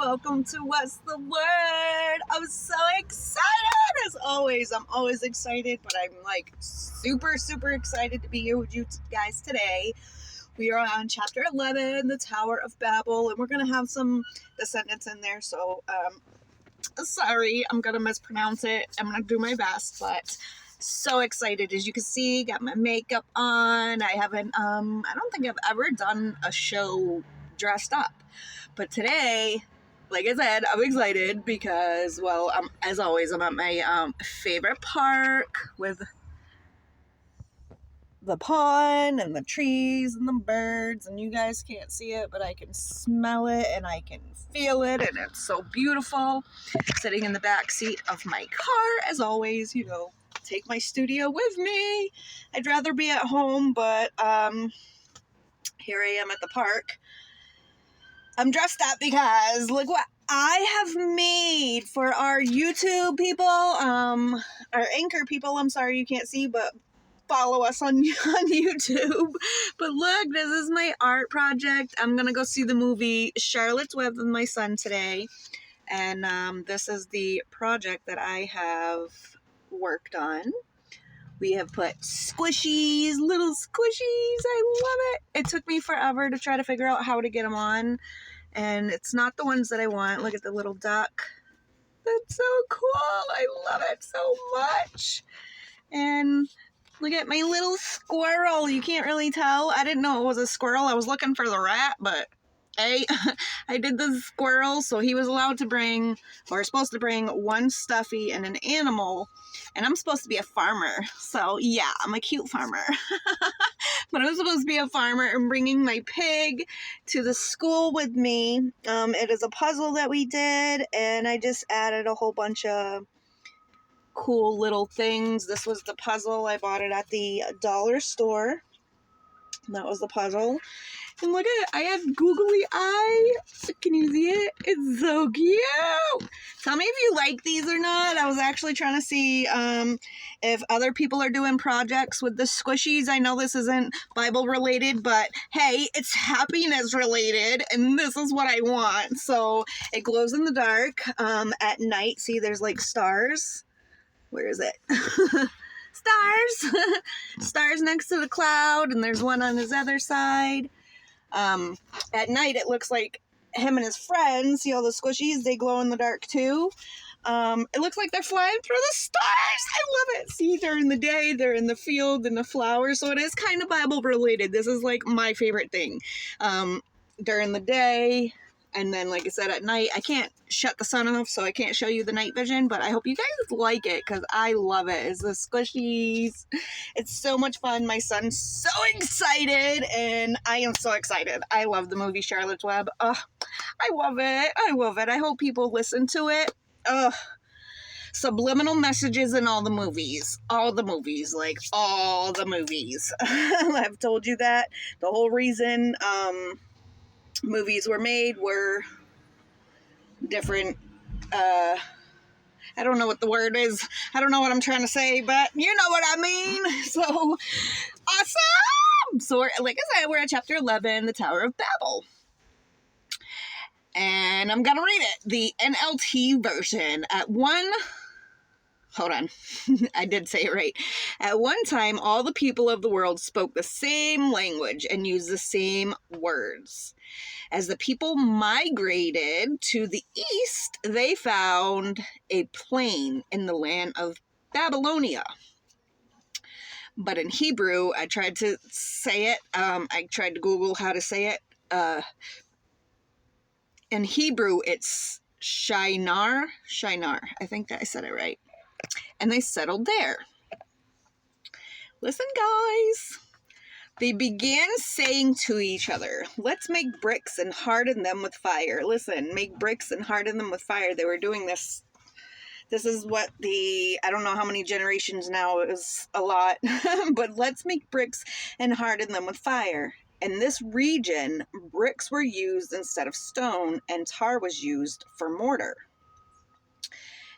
welcome to What's the Word. I'm so excited as always. I'm always excited, but I'm like super excited to be here with you guys today. We are on chapter 11, the Tower of Babel, and we're going to have some descendants in there, so sorry, I'm going to mispronounce it. I'm going to do my best, but so excited. As you can see, got my makeup on. I haven't, I don't think I've ever done a show dressed up. But today, like I said, I'm excited because, well, as always, I'm at my favorite park with the pond and the trees and the birds, and you guys can't see it, but I can smell it and I can feel it, and it's so beautiful. Sitting in the back seat of my car, as always, you know, take my studio with me. I'd rather be at home, but here I am at the park. I'm dressed up because look what I have made for our YouTube people, our Anchor people. I'm sorry you can't see, but follow us on YouTube. But look, this is my art project. I'm gonna go see the movie Charlotte's Web with my son today, and this is the project that I have worked on. We have put squishies, little squishies. I love it. It took me forever to try to figure out how to get them on, and it's not the ones that I want. Look at the little duck. That's so cool. I love it so much. And look at my little squirrel. You can't really tell. I didn't know it was a squirrel. I was looking for the rat, but I did the squirrel, so he was allowed to bring, or supposed to bring, one stuffy and an animal, and I'm supposed to be a farmer, so yeah, I'm a cute farmer. But I'm supposed to be a farmer and bringing my pig to the school with me. It is a puzzle that we did, and I just added a whole bunch of cool little things. This was the puzzle. I bought it at the dollar store. That was the puzzle. And look at it, I have googly eye. Can you see it? It's so cute. Tell me if you like these or not. I was actually trying to see if other people are doing projects with the squishies. I know this isn't Bible related, but hey, it's happiness related, and this is what I want. So it glows in the dark at night. See, there's like stars. Where is it? Stars. Stars next to the cloud, and there's one on his other side. At night, it looks like him and his friends, see all the squishies, they glow in the dark too. It looks like they're flying through the stars. I love it. See, during the day, they're in the field and the flowers, so it is kind of Bible related. This is like my favorite thing. During the day, and then, like I said, at night, I can't shut the sun off, so I can't show you the night vision, but I hope you guys like it, because I love it. It's the squishies. It's so much fun. My son's so excited, and I am so excited. I love the movie Charlotte's Web. I love it. I love it. I hope people listen to it. Subliminal messages in all the movies. All the movies. Like, all the movies. I've told you that. The whole reason, movies were made were different, I don't know what the word is. I don't know what I'm trying to say, but you know what I mean. So, awesome! So, like I said, we're at chapter 11, the Tower of Babel. And I'm gonna read it. The NLT version. Hold on. I did say it right. At one time, all the people of the world spoke the same language and used the same words. As the people migrated to the east, they found a plain in the land of Babylonia. But in Hebrew, I tried to say it. I tried to Google how to say it. In Hebrew, it's Shinar. Shinar. I think that I said it right. And they settled there. Listen, guys. They began saying to each other, let's make bricks and harden them with fire. Listen, make bricks and harden them with fire. They were doing this. This is what I don't know how many generations now, it was a lot. But let's make bricks and harden them with fire. In this region, bricks were used instead of stone, and tar was used for mortar.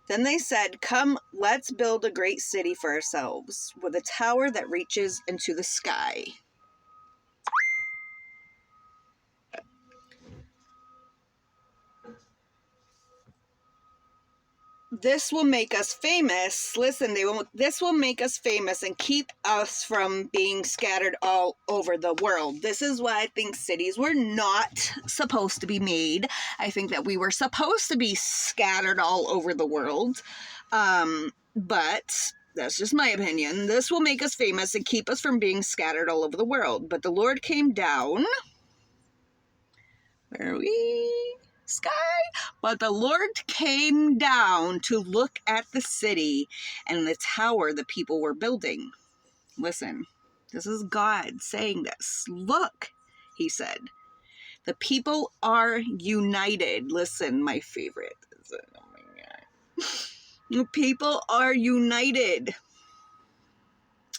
Then they said, come, let's build a great city for ourselves, with a tower that reaches into the sky. this will make us famous. Listen, this will make us famous and keep us from being scattered all over the world. This is why I think cities were not supposed to be made. I think that we were supposed to be scattered all over the world. But that's just my opinion. This will make us famous and keep us from being scattered all over the world. But the Lord came down. Where are we? Sky. But the Lord came down to look at the city and the tower the people were building. Listen, this is God saying this. Look, he said, the people are united. Listen, my favorite. Oh my God. The people are united.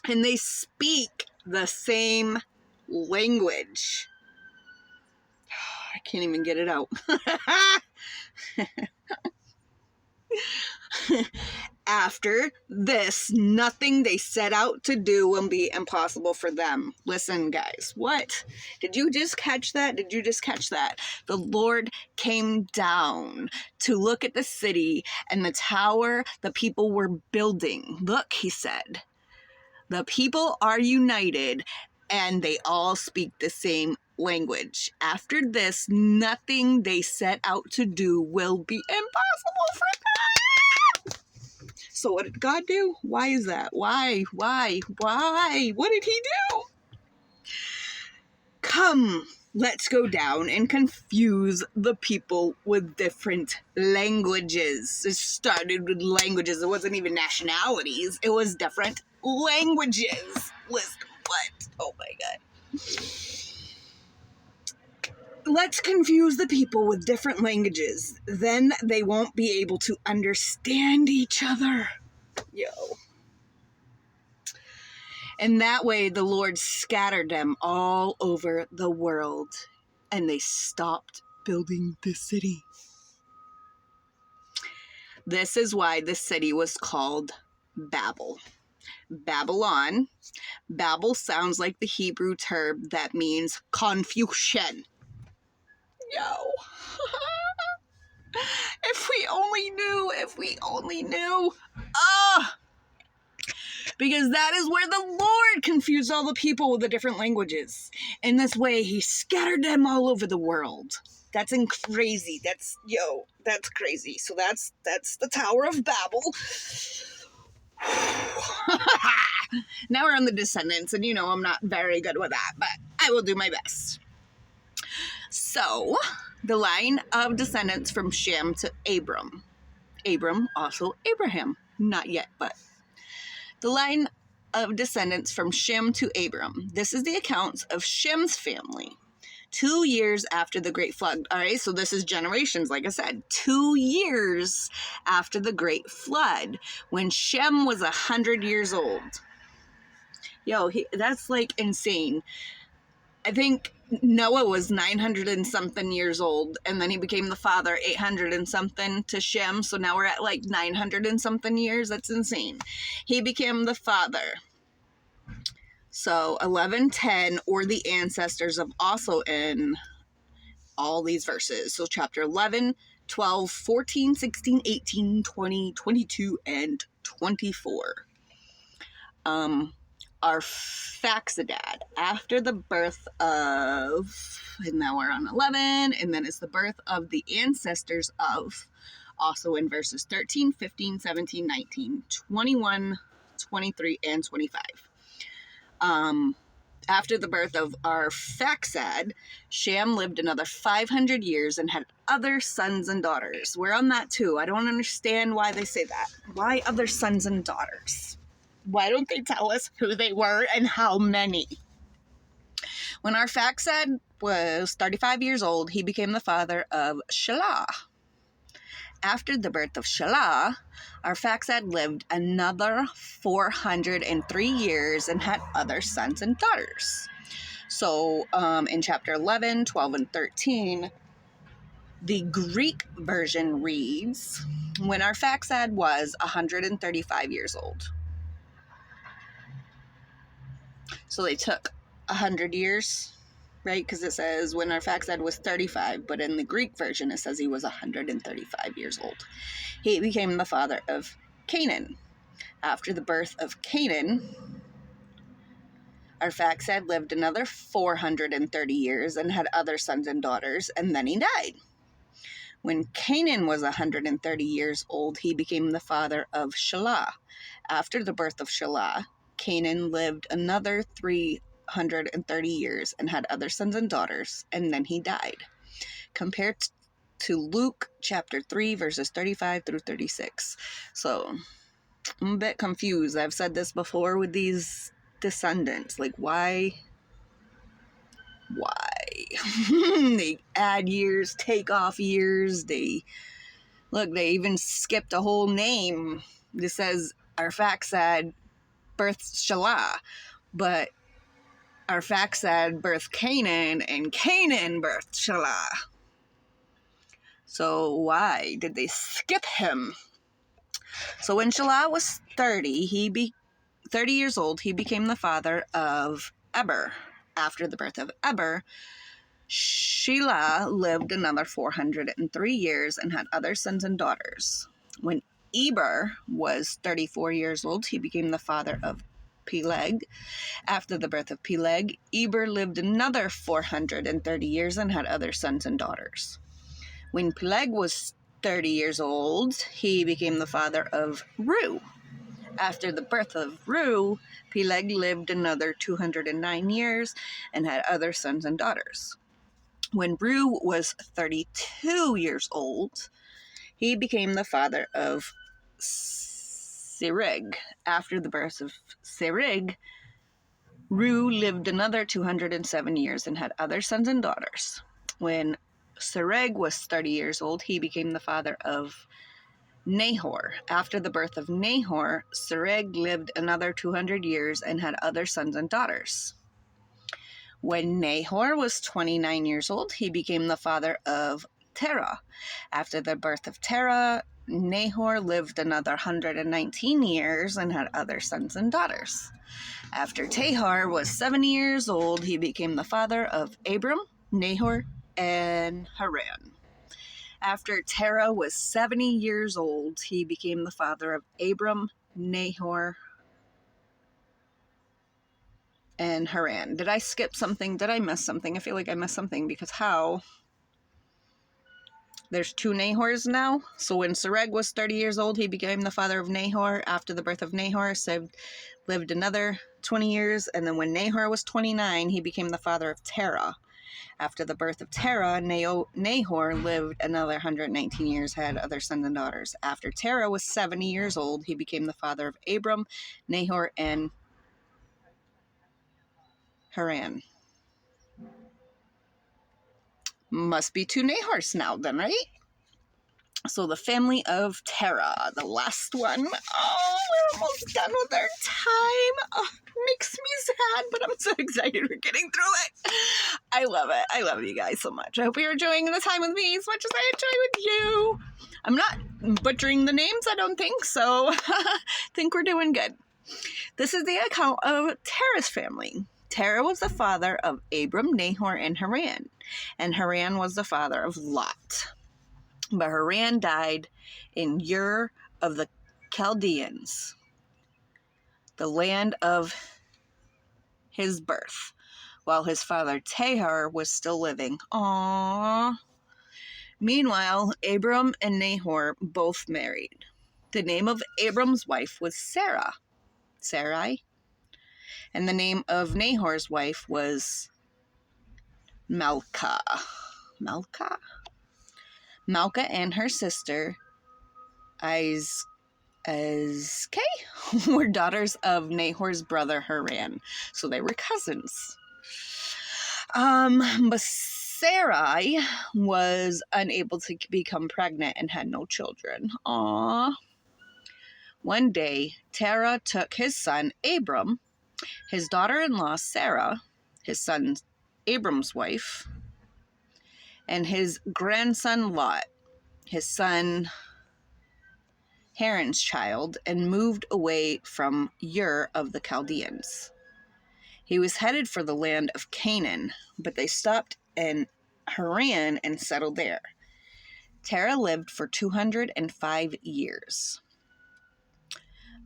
And they speak the same language. I can't even get it out. After this, nothing they set out to do will be impossible for them. Listen, guys, what? Did you just catch that? Did you just catch that? The Lord came down to look at the city and the tower the people were building. Look, he said, the people are united and they all speak the same language. After this, nothing they set out to do will be impossible for them. So what did God do? Why is that? Why? What did he do? Come, let's go down and confuse the people with different languages. It started with languages. It wasn't even nationalities. It was different languages. Listen, what? Oh my God. Let's confuse the people with different languages. Then they won't be able to understand each other. Yo. And that way the Lord scattered them all over the world. And they stopped building the city. This is why the city was called Babel. Babylon. Babel sounds like the Hebrew term that means confusion. Yo. If we only knew. Because that is where the Lord confused all the people with the different languages. In this way, he scattered them all over the world. That's crazy. That's crazy. So that's the Tower of Babel. Now we're on the descendants, and I'm not very good with that, but I will do my best. So, the line of descendants from Shem to Abram. Abram, also Abraham. Not yet, but. The line of descendants from Shem to Abram. This is the accounts of Shem's family. 2 years after the great flood. All right, so this is generations, like I said. 2 years after the great flood, when Shem was 100 years old. Yo, that's like insane. I think Noah was 900 and something years old, and then he became the father 800 and something to Shem. So now we're at like 900 and something years. That's insane. He became the father. So 11:10, or the ancestors of also in all these verses. So chapter 11, 12, 14, 16, 18, 20, 22, and 24. Arphaxadad, after the birth of, and now we're on 11, and then it's the birth of the ancestors of, also in verses 13, 15, 17, 19, 21, 23, and 25. After the birth of Arphaxad, Shem lived another 500 years and had other sons and daughters. We're on that too. I don't understand why they say that. Why other sons and daughters? Why don't they tell us who they were and how many? When Arphaxad was 35 years old, he became the father of Shelah. After the birth of Shelah, Arphaxad lived another 403 years and had other sons and daughters. So in chapter 11, 12, and 13, the Greek version reads, when Arphaxad was 135 years old. So they took 100 years, right? Because it says when Arphaxad was 35, but in the Greek version it says he was 135 years old. He became the father of Canaan. After the birth of Canaan, Arphaxad lived another 430 years and had other sons and daughters, and then he died. When Canaan was 130 years old, he became the father of Shelah. After the birth of Shelah, Canaan lived another 330 years and had other sons and daughters, and then he died. Compared to Luke chapter 3, verses 35 through 36. So, I'm a bit confused. I've said this before with these descendants. Like, why? They add years, take off years. They even skipped a whole name. This says Arphaxad birthed Shelah, but Arphaxad birthed Canaan, and Canaan birthed Shelah. So why did they skip him? So when Shelah was 30 years old, he became the father of Eber. After the birth of Eber, Shelah lived another 403 years and had other sons and daughters. When Eber was 34 years old, he became the father of Peleg. After the birth of Peleg, Eber lived another 430 years and had other sons and daughters. When Peleg was 30 years old, he became the father of Reu. After the birth of Reu, Peleg lived another 209 years and had other sons and daughters. When Reu was 32 years old, he became the father of Serug. After the birth of Serug, Reu lived another 207 years and had other sons and daughters. When Serug was 30 years old, he became the father of Nahor. After the birth of Nahor, Serug lived another 200 years and had other sons and daughters. When Nahor was 29 years old, he became the father of Terah. After the birth of Terah, Nahor lived another 119 years and had other sons and daughters. After Tahar was 70 years old, he became the father of Abram, Nehor, and Haran. After Terah was 70 years old, he became the father of Abram, Nahor, and Haran. Did I skip something? Did I miss something? I feel like I missed something because how? There's two Nahors now. So when Serug was 30 years old, he became the father of Nahor. After the birth of Nahor, Serug lived another 20 years. And then when Nahor was 29, he became the father of Terah. After the birth of Terah, Nahor lived another 119 years, had other sons and daughters. After Terah was 70 years old, he became the father of Abram, Nahor, and Haran. Must be two Nahors now then, right? So the family of Terah, the last one. Oh, we're almost done with our time. Oh, makes me sad, but I'm so excited we're getting through it. I love it. I love you guys so much. I hope you're enjoying the time with me as much as I enjoy with you. I'm not butchering the names, I don't think, so I think we're doing good. This is the account of Terah's family. Terah was the father of Abram, Nahor, and Haran. And Haran was the father of Lot. But Haran died in Ur of the Chaldeans, the land of his birth, while his father Tahar was still living. Aww. Meanwhile, Abram and Nahor both married. The name of Abram's wife was Sarai, and the name of Nahor's wife was Milcah. Milcah and her sister Azkeh were daughters of Nahor's brother Haran, so they were cousins. But Sarai was unable to become pregnant and had no children. Aww. One day, Terah took his son Abram, his daughter-in-law Sarah, his son Abram's wife, and his grandson Lot, his son Haran's child, and moved away from Ur of the Chaldeans. He was headed for the land of Canaan, but they stopped in Haran and settled there. Terah lived for 205 years.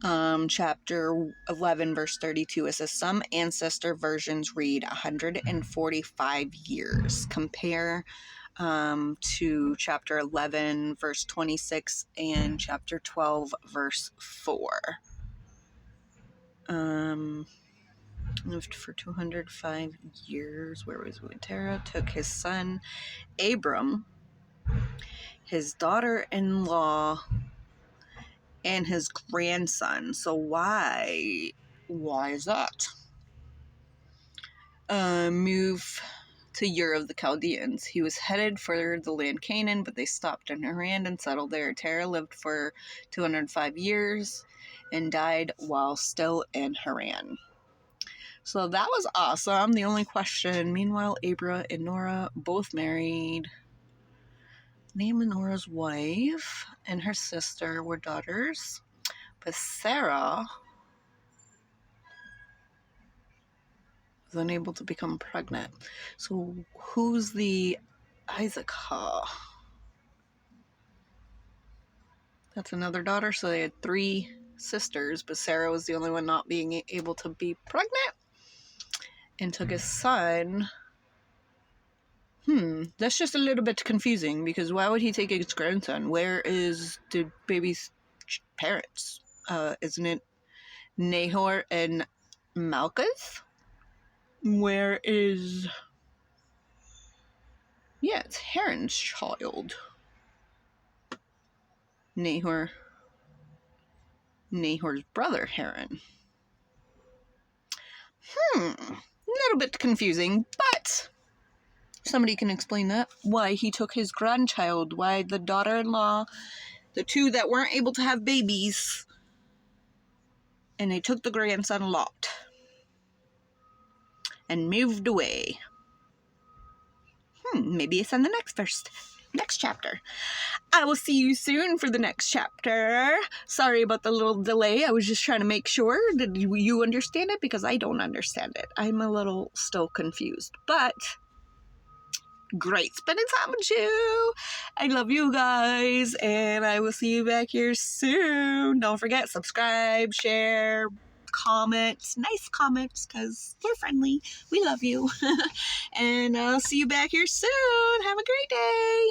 Chapter 11, verse 32, it says some ancestor versions read 145 years. Compare to chapter 11, verse 26, and chapter 12, verse 4. Lived for 205 years. Where was we? Terah took his son Abram, his daughter-in-law, and his grandson. So why is that? Move to Ur of the Chaldeans. He was headed for the land Canaan, but they stopped in Haran and settled there. Terah lived for 205 years and died while still in Haran. So that was awesome. The only question, meanwhile, Abram and Nora both married. Name of Nora's wife and her sister were daughters, but Sarah was unable to become pregnant. So who's the Isaac? That's another daughter. So they had 3 sisters, but Sarah was the only one not being able to be pregnant and took his son. That's just a little bit confusing, because why would he take his grandson? Where is the baby's parents? Isn't it Nehor and Malchus? Where is... Yeah, it's Haran's child. Nehor's brother, Haran. A little bit confusing, but somebody can explain that. Why he took his grandchild, why the daughter-in-law, the 2 that weren't able to have babies, and they took the grandson Lot and moved away. Maybe it's in the next chapter. I will see you soon for the next chapter. Sorry about the little delay. I was just trying to make sure that you understand it, because I don't understand it. I'm a little still confused, but great spending time with you. I love you guys, and I will see you back here soon. Don't forget, subscribe, share, comment, nice comments, because we're friendly. We love you. And I'll see you back here soon. Have a great day.